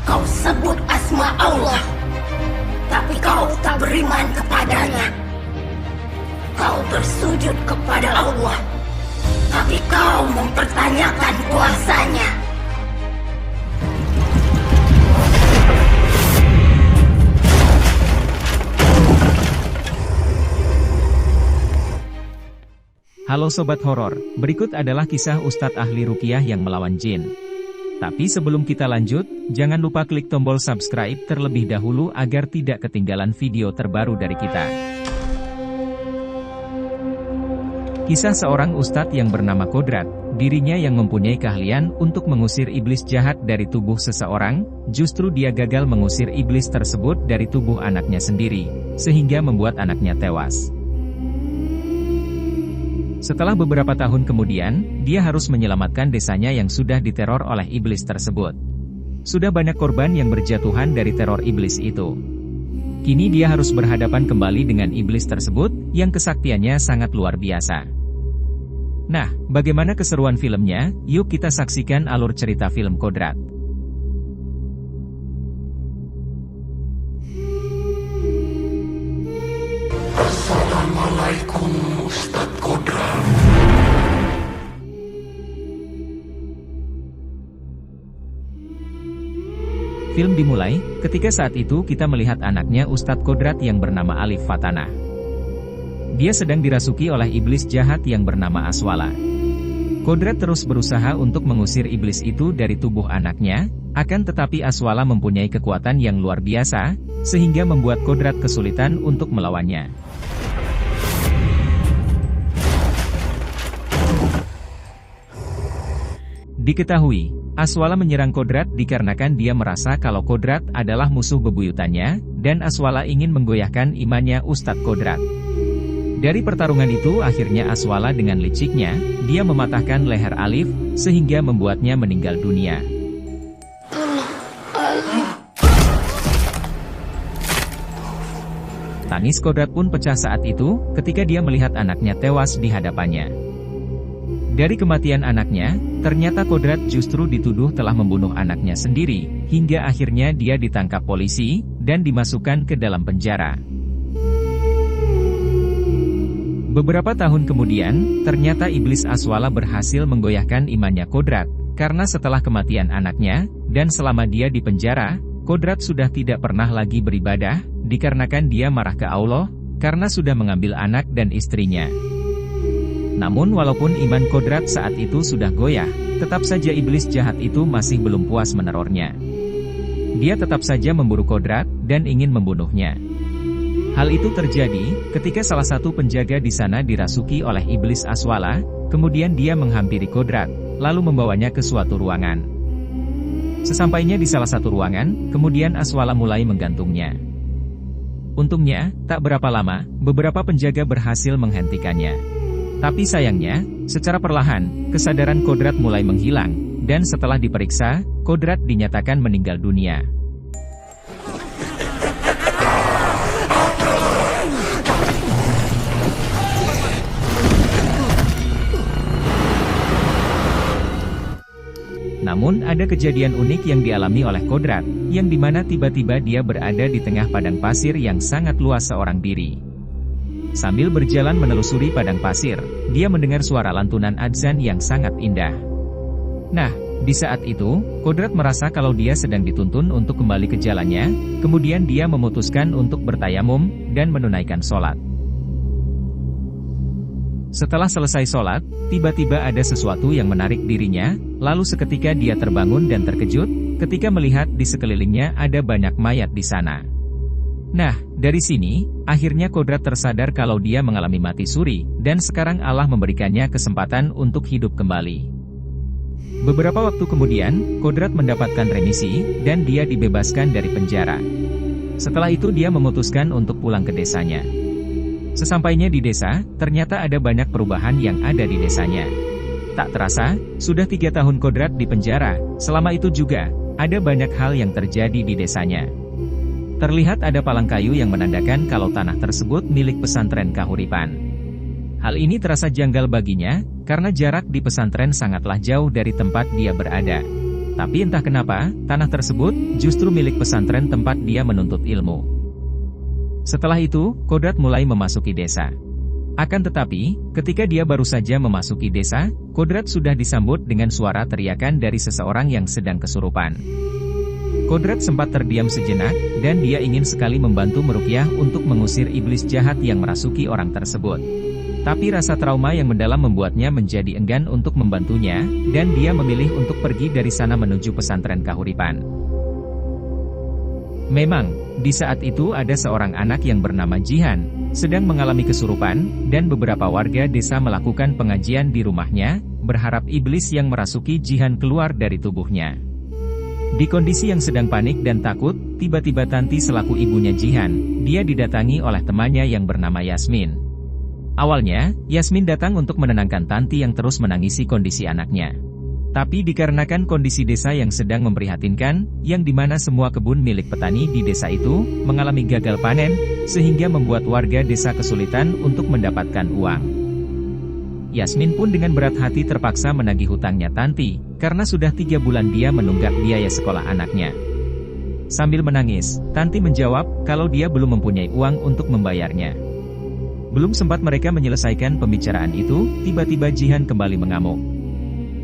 Kau sebut asma Allah, tapi kau tak beriman kepadanya. Kau bersujud kepada Allah, tapi kau mempertanyakan kuasanya. Halo Sobat Horor, berikut adalah kisah Ustadz ahli ruqyah yang melawan jin. Tapi sebelum kita lanjut, jangan lupa klik tombol subscribe terlebih dahulu agar tidak ketinggalan video terbaru dari kita. Kisah seorang ustadz yang bernama Kodrat, dirinya yang mempunyai keahlian untuk mengusir iblis jahat dari tubuh seseorang, justru dia gagal mengusir iblis tersebut dari tubuh anaknya sendiri, sehingga membuat anaknya tewas. Setelah beberapa tahun kemudian, dia harus menyelamatkan desanya yang sudah diteror oleh iblis tersebut. Sudah banyak korban yang berjatuhan dari teror iblis itu. Kini dia harus berhadapan kembali dengan iblis tersebut, yang kesaktiannya sangat luar biasa. Nah, bagaimana keseruan filmnya? Yuk kita saksikan alur cerita film Kodrat. Assalamualaikum Ustadz Kodrat. Film dimulai, ketika saat itu kita melihat anaknya Ustadz Kodrat yang bernama Alif Fatanah. Dia sedang dirasuki oleh iblis jahat yang bernama Aswala. Kodrat terus berusaha untuk mengusir iblis itu dari tubuh anaknya, akan tetapi Aswala mempunyai kekuatan yang luar biasa, sehingga membuat Kodrat kesulitan untuk melawannya. Diketahui, Aswala menyerang Kodrat dikarenakan dia merasa kalau Kodrat adalah musuh bebuyutannya, dan Aswala ingin menggoyahkan imannya Ustadz Kodrat. Dari pertarungan itu akhirnya Aswala dengan liciknya, dia mematahkan leher Alif, sehingga membuatnya meninggal dunia. Tangis Kodrat pun pecah saat itu, ketika dia melihat anaknya tewas di hadapannya. Dari kematian anaknya, ternyata Kodrat justru dituduh telah membunuh anaknya sendiri, hingga akhirnya dia ditangkap polisi, dan dimasukkan ke dalam penjara. Beberapa tahun kemudian, ternyata iblis Aswala berhasil menggoyahkan imannya Kodrat, karena setelah kematian anaknya, dan selama dia di penjara, Kodrat sudah tidak pernah lagi beribadah, dikarenakan dia marah ke Allah, karena sudah mengambil anak dan istrinya. Namun walaupun iman Kodrat saat itu sudah goyah, tetap saja iblis jahat itu masih belum puas menerornya. Dia tetap saja memburu Kodrat, dan ingin membunuhnya. Hal itu terjadi, ketika salah satu penjaga di sana dirasuki oleh iblis Aswala, kemudian dia menghampiri Kodrat, lalu membawanya ke suatu ruangan. Sesampainya di salah satu ruangan, kemudian Aswala mulai menggantungnya. Untungnya, tak berapa lama, beberapa penjaga berhasil menghentikannya. Tapi sayangnya, secara perlahan, kesadaran Kodrat mulai menghilang, dan setelah diperiksa, Kodrat dinyatakan meninggal dunia. Namun ada kejadian unik yang dialami oleh Kodrat, yang dimana tiba-tiba dia berada di tengah padang pasir yang sangat luas seorang diri. Sambil berjalan menelusuri padang pasir, dia mendengar suara lantunan adzan yang sangat indah. Nah, di saat itu, Kodrat merasa kalau dia sedang dituntun untuk kembali ke jalannya, kemudian dia memutuskan untuk bertayamum, dan menunaikan sholat. Setelah selesai sholat, tiba-tiba ada sesuatu yang menarik dirinya, lalu seketika dia terbangun dan terkejut, ketika melihat di sekelilingnya ada banyak mayat di sana. Nah, dari sini, akhirnya Kodrat tersadar kalau dia mengalami mati suri, dan sekarang Allah memberikannya kesempatan untuk hidup kembali. Beberapa waktu kemudian, Kodrat mendapatkan remisi, dan dia dibebaskan dari penjara. Setelah itu dia memutuskan untuk pulang ke desanya. Sesampainya di desa, ternyata ada banyak perubahan yang ada di desanya. Tak terasa, sudah 3 tahun Kodrat di penjara, selama itu juga, ada banyak hal yang terjadi di desanya. Terlihat ada palang kayu yang menandakan kalau tanah tersebut milik pesantren Kahuripan. Hal ini terasa janggal baginya, karena jarak di pesantren sangatlah jauh dari tempat dia berada. Tapi entah kenapa, tanah tersebut justru milik pesantren tempat dia menuntut ilmu. Setelah itu, Kodrat mulai memasuki desa. Akan tetapi, ketika dia baru saja memasuki desa, Kodrat sudah disambut dengan suara teriakan dari seseorang yang sedang kesurupan. Kodrat sempat terdiam sejenak, dan dia ingin sekali membantu meruqyah untuk mengusir iblis jahat yang merasuki orang tersebut. Tapi rasa trauma yang mendalam membuatnya menjadi enggan untuk membantunya, dan dia memilih untuk pergi dari sana menuju pesantren Kahuripan. Memang, di saat itu ada seorang anak yang bernama Jihan, sedang mengalami kesurupan, dan beberapa warga desa melakukan pengajian di rumahnya, berharap iblis yang merasuki Jihan keluar dari tubuhnya. Di kondisi yang sedang panik dan takut, tiba-tiba Tanti selaku ibunya Jihan, dia didatangi oleh temannya yang bernama Yasmin. Awalnya, Yasmin datang untuk menenangkan Tanti yang terus menangisi kondisi anaknya. Tapi dikarenakan kondisi desa yang sedang memprihatinkan, yang dimana semua kebun milik petani di desa itu, mengalami gagal panen, sehingga membuat warga desa kesulitan untuk mendapatkan uang. Yasmin pun dengan berat hati terpaksa menagih hutangnya Tanti, karena sudah 3 bulan dia menunggak biaya sekolah anaknya. Sambil menangis, Tanti menjawab, kalau dia belum mempunyai uang untuk membayarnya. Belum sempat mereka menyelesaikan pembicaraan itu, tiba-tiba Jihan kembali mengamuk.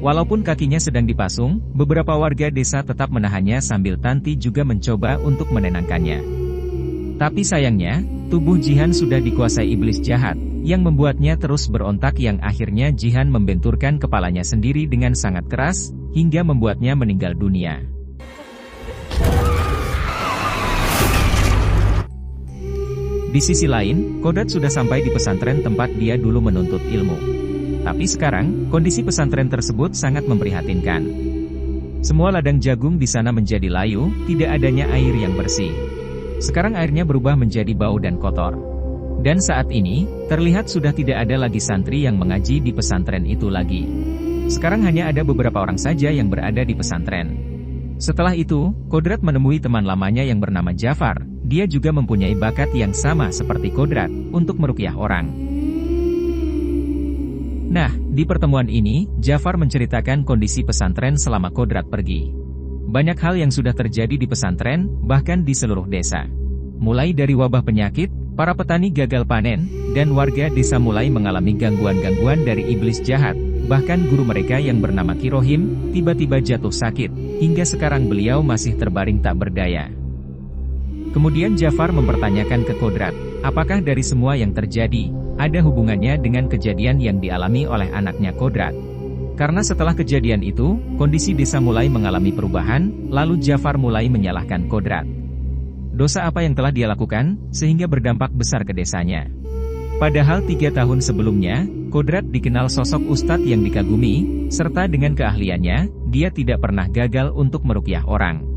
Walaupun kakinya sedang dipasung, beberapa warga desa tetap menahannya sambil Tanti juga mencoba untuk menenangkannya. Tapi sayangnya, tubuh Jihan sudah dikuasai iblis jahat, yang membuatnya terus berontak yang akhirnya Jihan membenturkan kepalanya sendiri dengan sangat keras, hingga membuatnya meninggal dunia. Di sisi lain, Kodrat sudah sampai di pesantren tempat dia dulu menuntut ilmu. Tapi sekarang, kondisi pesantren tersebut sangat memprihatinkan. Semua ladang jagung di sana menjadi layu, tidak adanya air yang bersih. Sekarang airnya berubah menjadi bau dan kotor. Dan saat ini, terlihat sudah tidak ada lagi santri yang mengaji di pesantren itu lagi. Sekarang hanya ada beberapa orang saja yang berada di pesantren. Setelah itu, Kodrat menemui teman lamanya yang bernama Jafar. Dia juga mempunyai bakat yang sama seperti Kodrat, untuk meruqyah orang. Nah, di pertemuan ini, Jafar menceritakan kondisi pesantren selama Kodrat pergi. Banyak hal yang sudah terjadi di pesantren, bahkan di seluruh desa. Mulai dari wabah penyakit, para petani gagal panen, dan warga desa mulai mengalami gangguan-gangguan dari iblis jahat. Bahkan guru mereka yang bernama Kirohim, tiba-tiba jatuh sakit, hingga sekarang beliau masih terbaring tak berdaya. Kemudian Jafar mempertanyakan ke Kodrat, apakah dari semua yang terjadi, ada hubungannya dengan kejadian yang dialami oleh anaknya Kodrat? Karena setelah kejadian itu, kondisi desa mulai mengalami perubahan, lalu Jafar mulai menyalahkan Kodrat. Dosa apa yang telah dia lakukan, sehingga berdampak besar ke desanya? Padahal 3 tahun sebelumnya, Kodrat dikenal sosok ustadz yang dikagumi, serta dengan keahliannya, dia tidak pernah gagal untuk meruqyah orang.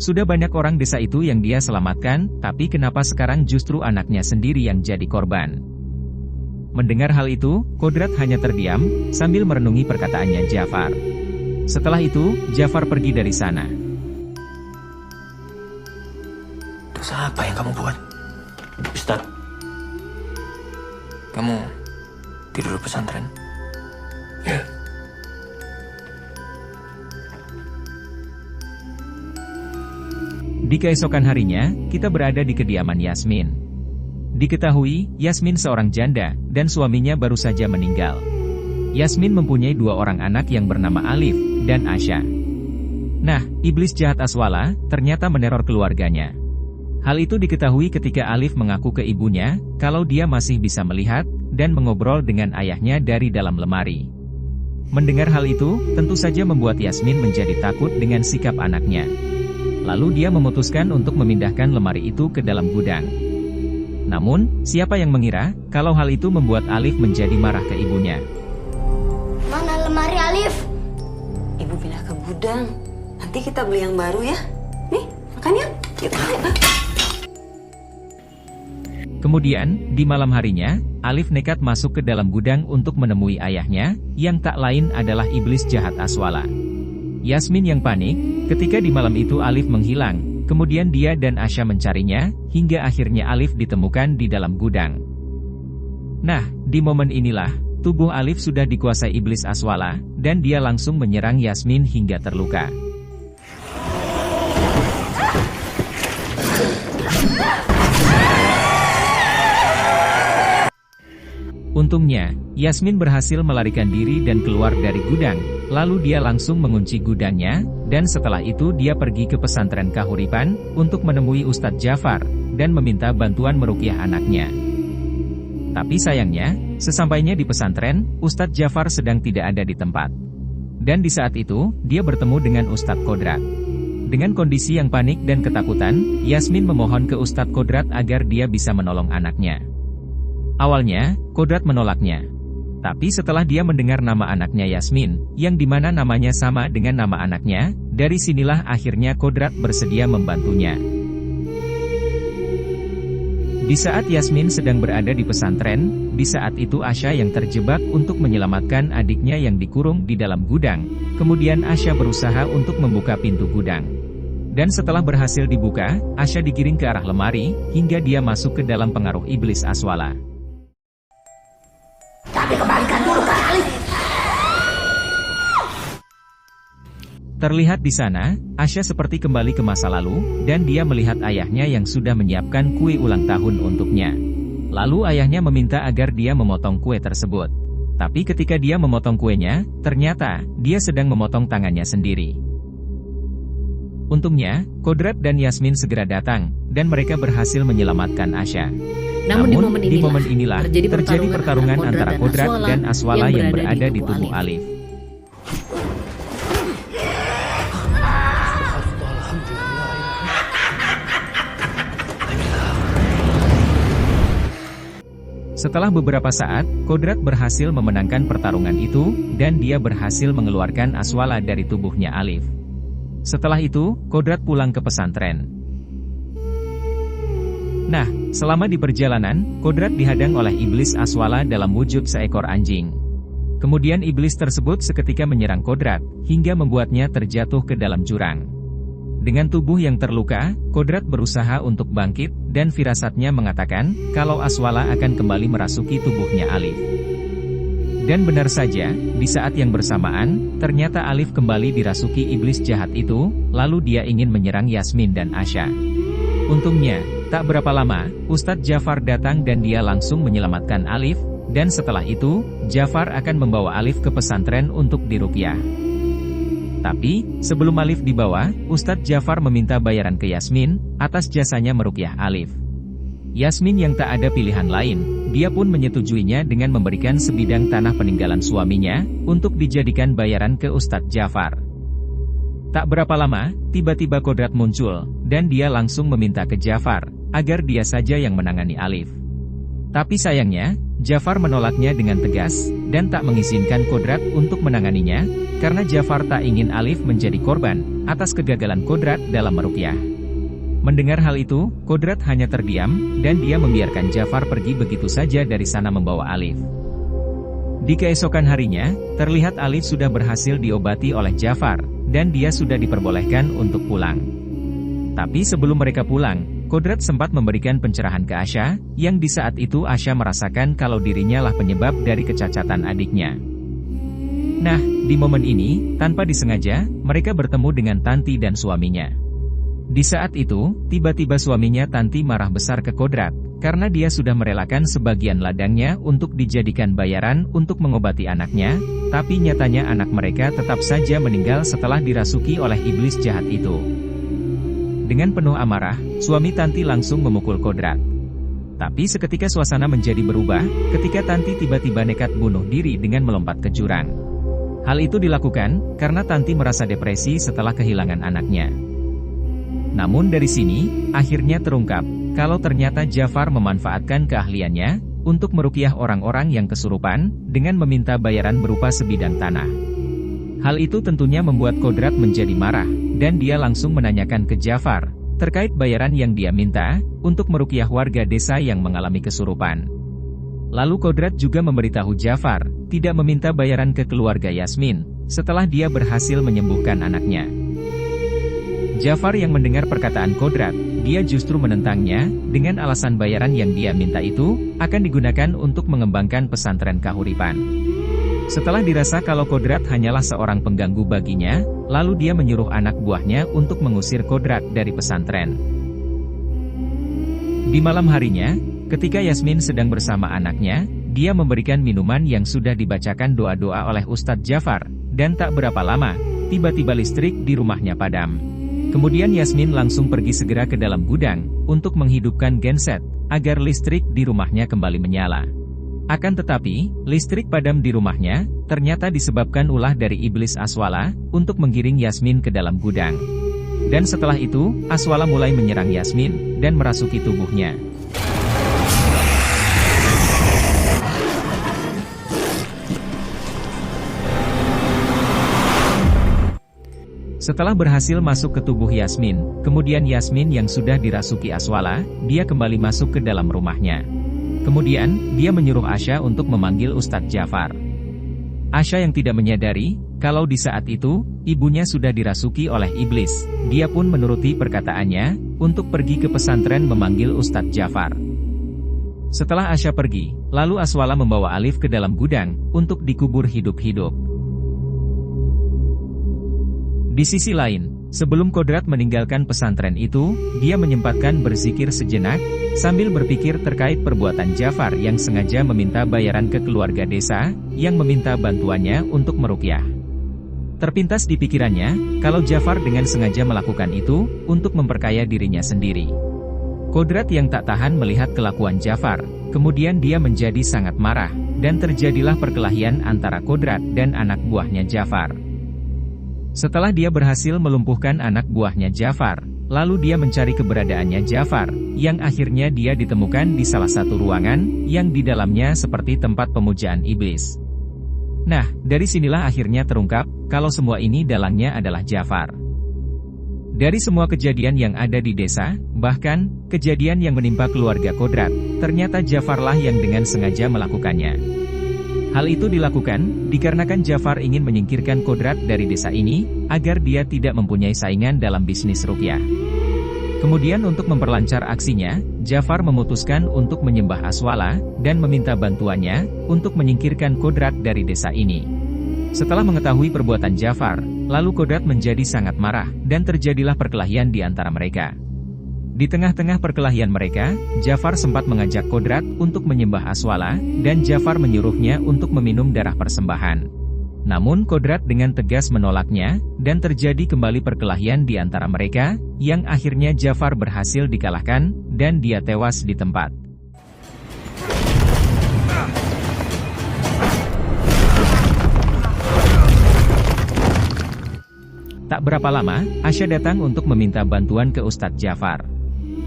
Sudah banyak orang desa itu yang dia selamatkan, tapi kenapa sekarang justru anaknya sendiri yang jadi korban? Mendengar hal itu, Kodrat hanya terdiam, sambil merenungi perkataannya Jafar. Setelah itu, Jafar pergi dari sana. Dosa apa yang kamu buat? Ustadz, kamu tidur di pesantren? Ya, Di keesokan harinya, kita berada di kediaman Yasmin. Diketahui, Yasmin seorang janda, dan suaminya baru saja meninggal. Yasmin mempunyai 2 orang anak yang bernama Alif dan Asya. Nah, iblis jahat Aswala ternyata meneror keluarganya. Hal itu diketahui ketika Alif mengaku ke ibunya, kalau dia masih bisa melihat, dan mengobrol dengan ayahnya dari dalam lemari. Mendengar hal itu, tentu saja membuat Yasmin menjadi takut dengan sikap anaknya. Lalu dia memutuskan untuk memindahkan lemari itu ke dalam gudang. Namun, siapa yang mengira, kalau hal itu membuat Alif menjadi marah ke ibunya. Mana lemari Alif? Ibu pindah ke gudang. Nanti kita beli yang baru ya. Nih, makan ya. Yuk, ayo. Kemudian, di malam harinya, Alif nekat masuk ke dalam gudang untuk menemui ayahnya, yang tak lain adalah iblis jahat Aswala. Yasmin yang panik, ketika di malam itu Alif menghilang, kemudian dia dan Asya mencarinya, hingga akhirnya Alif ditemukan di dalam gudang. Nah, di momen inilah, tubuh Alif sudah dikuasai iblis Aswala, dan dia langsung menyerang Yasmin hingga terluka. Untungnya, Yasmin berhasil melarikan diri dan keluar dari gudang, lalu dia langsung mengunci gudangnya, dan setelah itu dia pergi ke pesantren Kahuripan, untuk menemui Ustadz Jafar, dan meminta bantuan meruqyah anaknya. Tapi sayangnya, sesampainya di pesantren, Ustadz Jafar sedang tidak ada di tempat. Dan di saat itu, dia bertemu dengan Ustadz Kodrat. Dengan kondisi yang panik dan ketakutan, Yasmin memohon ke Ustadz Kodrat agar dia bisa menolong anaknya. Awalnya, Kodrat menolaknya. Tapi setelah dia mendengar nama anaknya Yasmin, yang dimana namanya sama dengan nama anaknya, dari sinilah akhirnya Kodrat bersedia membantunya. Di saat Yasmin sedang berada di pesantren, di saat itu Asya yang terjebak untuk menyelamatkan adiknya yang dikurung di dalam gudang. Kemudian Asya berusaha untuk membuka pintu gudang. Dan setelah berhasil dibuka, Asya digiring ke arah lemari, hingga dia masuk ke dalam pengaruh iblis Aswala. Tapi kembalikan dulu ke Alif. Terlihat di sana, Asya seperti kembali ke masa lalu, dan dia melihat ayahnya yang sudah menyiapkan kue ulang tahun untuknya. Lalu ayahnya meminta agar dia memotong kue tersebut. Tapi ketika dia memotong kuenya, ternyata, dia sedang memotong tangannya sendiri. Untungnya, Kodrat dan Yasmin segera datang, dan mereka berhasil menyelamatkan Asya. Namun di momen inilah, terjadi pertarungan antara Kodrat dan Aswala yang berada di tubuh Alif. Setelah beberapa saat, Kodrat berhasil memenangkan pertarungan itu, dan dia berhasil mengeluarkan Aswala dari tubuhnya Alif. Setelah itu, Kodrat pulang ke pesantren. Nah, selama di perjalanan, Kodrat dihadang oleh iblis Aswala dalam wujud seekor anjing. Kemudian iblis tersebut seketika menyerang Kodrat, hingga membuatnya terjatuh ke dalam jurang. Dengan tubuh yang terluka, Kodrat berusaha untuk bangkit, dan firasatnya mengatakan, kalau Aswala akan kembali merasuki tubuhnya Alif. Dan benar saja, di saat yang bersamaan, ternyata Alif kembali dirasuki iblis jahat itu, lalu dia ingin menyerang Yasmin dan Asya. Untungnya, tak berapa lama, Ustadz Jafar datang dan dia langsung menyelamatkan Alif, dan setelah itu, Jafar akan membawa Alif ke pesantren untuk diruqyah. Tapi, sebelum Alif dibawa, Ustadz Jafar meminta bayaran ke Yasmin, atas jasanya meruqyah Alif. Yasmin yang tak ada pilihan lain, dia pun menyetujuinya dengan memberikan sebidang tanah peninggalan suaminya, untuk dijadikan bayaran ke Ustadz Jafar. Tak berapa lama, tiba-tiba Kodrat muncul, dan dia langsung meminta ke Jafar, agar dia saja yang menangani Alif. Tapi sayangnya, Jafar menolaknya dengan tegas, dan tak mengizinkan Kodrat untuk menanganinya, karena Jafar tak ingin Alif menjadi korban, atas kegagalan Kodrat dalam meruqyah. Mendengar hal itu, Kodrat hanya terdiam, dan dia membiarkan Jafar pergi begitu saja dari sana membawa Alif. Di keesokan harinya, terlihat Alif sudah berhasil diobati oleh Jafar, dan dia sudah diperbolehkan untuk pulang. Tapi sebelum mereka pulang, Kodrat sempat memberikan pencerahan ke Asya, yang di saat itu Asya merasakan kalau dirinya lah penyebab dari kecacatan adiknya. Nah, di momen ini, tanpa disengaja, mereka bertemu dengan Tanti dan suaminya. Di saat itu, tiba-tiba suaminya Tanti marah besar ke Kodrat, karena dia sudah merelakan sebagian ladangnya untuk dijadikan bayaran untuk mengobati anaknya, tapi nyatanya anak mereka tetap saja meninggal setelah dirasuki oleh iblis jahat itu. Dengan penuh amarah, suami Tanti langsung memukul Kodrat. Tapi seketika suasana menjadi berubah, ketika Tanti tiba-tiba nekat bunuh diri dengan melompat ke jurang. Hal itu dilakukan, karena Tanti merasa depresi setelah kehilangan anaknya. Namun dari sini, akhirnya terungkap, kalau ternyata Jafar memanfaatkan keahliannya, untuk meruqyah orang-orang yang kesurupan, dengan meminta bayaran berupa sebidang tanah. Hal itu tentunya membuat Kodrat menjadi marah, dan dia langsung menanyakan ke Jafar, terkait bayaran yang dia minta, untuk meruqyah warga desa yang mengalami kesurupan. Lalu Kodrat juga memberitahu Jafar, tidak meminta bayaran ke keluarga Yasmin, setelah dia berhasil menyembuhkan anaknya. Jafar yang mendengar perkataan Kodrat, dia justru menentangnya, dengan alasan bayaran yang dia minta itu, akan digunakan untuk mengembangkan pesantren Kahuripan. Setelah dirasa kalau Kodrat hanyalah seorang pengganggu baginya, lalu dia menyuruh anak buahnya untuk mengusir Kodrat dari pesantren. Di malam harinya, ketika Yasmin sedang bersama anaknya, dia memberikan minuman yang sudah dibacakan doa-doa oleh Ustadz Jafar, dan tak berapa lama, tiba-tiba listrik di rumahnya padam. Kemudian Yasmin langsung pergi segera ke dalam gudang, untuk menghidupkan genset, agar listrik di rumahnya kembali menyala. Akan tetapi, listrik padam di rumahnya, ternyata disebabkan ulah dari iblis Aswala, untuk menggiring Yasmin ke dalam gudang. Dan setelah itu, Aswala mulai menyerang Yasmin, dan merasuki tubuhnya. Setelah berhasil masuk ke tubuh Yasmin, kemudian Yasmin yang sudah dirasuki Aswala, dia kembali masuk ke dalam rumahnya. Kemudian, dia menyuruh Asya untuk memanggil Ustadz Jafar. Asya yang tidak menyadari, kalau di saat itu, ibunya sudah dirasuki oleh iblis. Dia pun menuruti perkataannya, untuk pergi ke pesantren memanggil Ustadz Jafar. Setelah Asya pergi, lalu Aswala membawa Alif ke dalam gudang, untuk dikubur hidup-hidup. Di sisi lain, sebelum Kodrat meninggalkan pesantren itu, dia menyempatkan berzikir sejenak, sambil berpikir terkait perbuatan Jafar yang sengaja meminta bayaran ke keluarga desa, yang meminta bantuannya untuk meruqyah. Terpintas di pikirannya, kalau Jafar dengan sengaja melakukan itu, untuk memperkaya dirinya sendiri. Kodrat yang tak tahan melihat kelakuan Jafar, kemudian dia menjadi sangat marah, dan terjadilah perkelahian antara Kodrat dan anak buahnya Jafar. Setelah dia berhasil melumpuhkan anak buahnya Jafar, lalu dia mencari keberadaannya Jafar, yang akhirnya dia ditemukan di salah satu ruangan, yang di dalamnya seperti tempat pemujaan iblis. Nah, dari sinilah akhirnya terungkap, kalau semua ini dalangnya adalah Jafar. Dari semua kejadian yang ada di desa, bahkan, kejadian yang menimpa keluarga Kodrat, ternyata Jafarlah yang dengan sengaja melakukannya. Hal itu dilakukan, dikarenakan Jafar ingin menyingkirkan Kodrat dari desa ini, agar dia tidak mempunyai saingan dalam bisnis ruqyah. Kemudian untuk memperlancar aksinya, Jafar memutuskan untuk menyembah Aswala, dan meminta bantuannya, untuk menyingkirkan Kodrat dari desa ini. Setelah mengetahui perbuatan Jafar, lalu Kodrat menjadi sangat marah, dan terjadilah perkelahian di antara mereka. Di tengah-tengah perkelahian mereka, Jafar sempat mengajak Kodrat untuk menyembah Aswala, dan Jafar menyuruhnya untuk meminum darah persembahan. Namun Kodrat dengan tegas menolaknya, dan terjadi kembali perkelahian di antara mereka, yang akhirnya Jafar berhasil dikalahkan, dan dia tewas di tempat. Tak berapa lama, Asya datang untuk meminta bantuan ke Ustadz Jafar.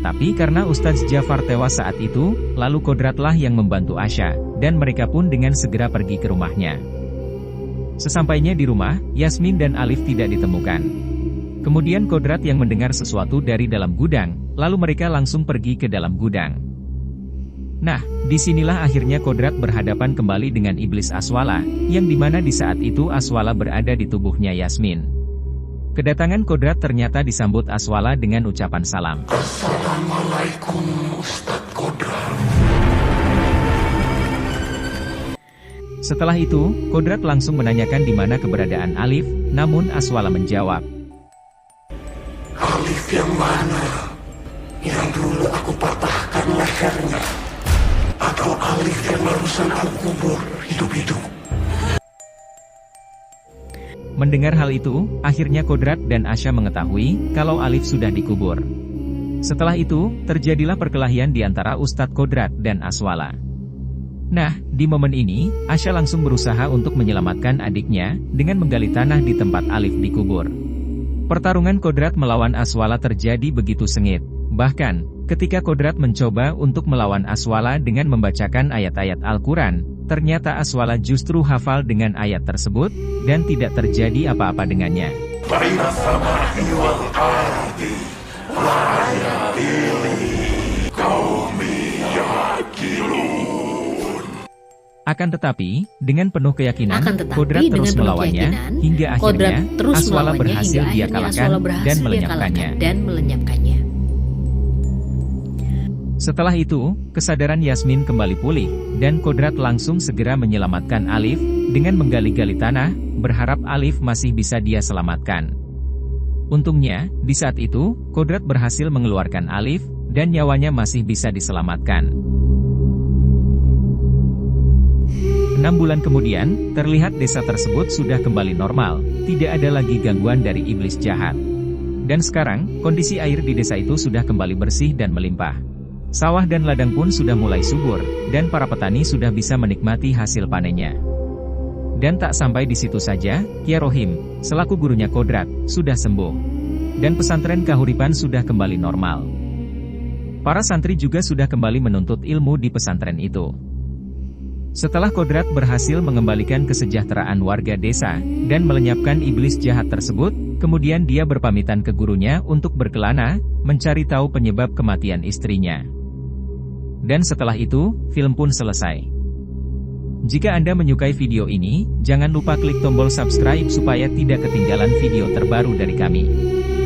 Tapi karena Ustadz Jafar tewas saat itu, lalu Kodratlah yang membantu Asya, dan mereka pun dengan segera pergi ke rumahnya. Sesampainya di rumah, Yasmin dan Alif tidak ditemukan. Kemudian Kodrat yang mendengar sesuatu dari dalam gudang, lalu mereka langsung pergi ke dalam gudang. Nah, disinilah akhirnya Kodrat berhadapan kembali dengan iblis Aswala, yang dimana di saat itu Aswala berada di tubuhnya Yasmin. Kedatangan Kodrat ternyata disambut Aswala dengan ucapan salam. Assalamualaikum Ustadz Kodrat. Setelah itu, Kodrat langsung menanyakan di mana keberadaan Alif, namun Aswala menjawab. Alif yang mana? Yang dulu aku patahkan lehernya? Atau Alif yang barusan aku kubur hidup-hidup? Mendengar hal itu, akhirnya Kodrat dan Asya mengetahui, kalau Alif sudah dikubur. Setelah itu, terjadilah perkelahian di antara Ustadz Kodrat dan Aswala. Nah, di momen ini, Asya langsung berusaha untuk menyelamatkan adiknya, dengan menggali tanah di tempat Alif dikubur. Pertarungan Kodrat melawan Aswala terjadi begitu sengit. Bahkan, ketika Kodrat mencoba untuk melawan Aswala dengan membacakan ayat-ayat Al-Quran, ternyata Aswala justru hafal dengan ayat tersebut, dan tidak terjadi apa-apa dengannya. Baina sama'i wal ardi, la ya'ili qaumi ya'qilun. Akan tetapi, dengan penuh keyakinan, Kodrat terus melawannya, hingga akhirnya, Aswala berhasil dia kalahkan, dan melenyapkannya. Setelah itu, kesadaran Yasmin kembali pulih, dan Kodrat langsung segera menyelamatkan Alif, dengan menggali-gali tanah, berharap Alif masih bisa dia selamatkan. Untungnya, di saat itu, Kodrat berhasil mengeluarkan Alif, dan nyawanya masih bisa diselamatkan. 6 bulan kemudian, terlihat desa tersebut sudah kembali normal, tidak ada lagi gangguan dari iblis jahat. Dan sekarang, kondisi air di desa itu sudah kembali bersih dan melimpah. Sawah dan ladang pun sudah mulai subur, dan para petani sudah bisa menikmati hasil panennya. Dan tak sampai di situ saja, Kyai Rohim, selaku gurunya Kodrat, sudah sembuh. Dan pesantren Kahuripan sudah kembali normal. Para santri juga sudah kembali menuntut ilmu di pesantren itu. Setelah Kodrat berhasil mengembalikan kesejahteraan warga desa, dan melenyapkan iblis jahat tersebut, kemudian dia berpamitan ke gurunya untuk berkelana, mencari tahu penyebab kematian istrinya. Dan setelah itu, film pun selesai. Jika Anda menyukai video ini, jangan lupa klik tombol subscribe supaya tidak ketinggalan video terbaru dari kami.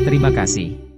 Terima kasih.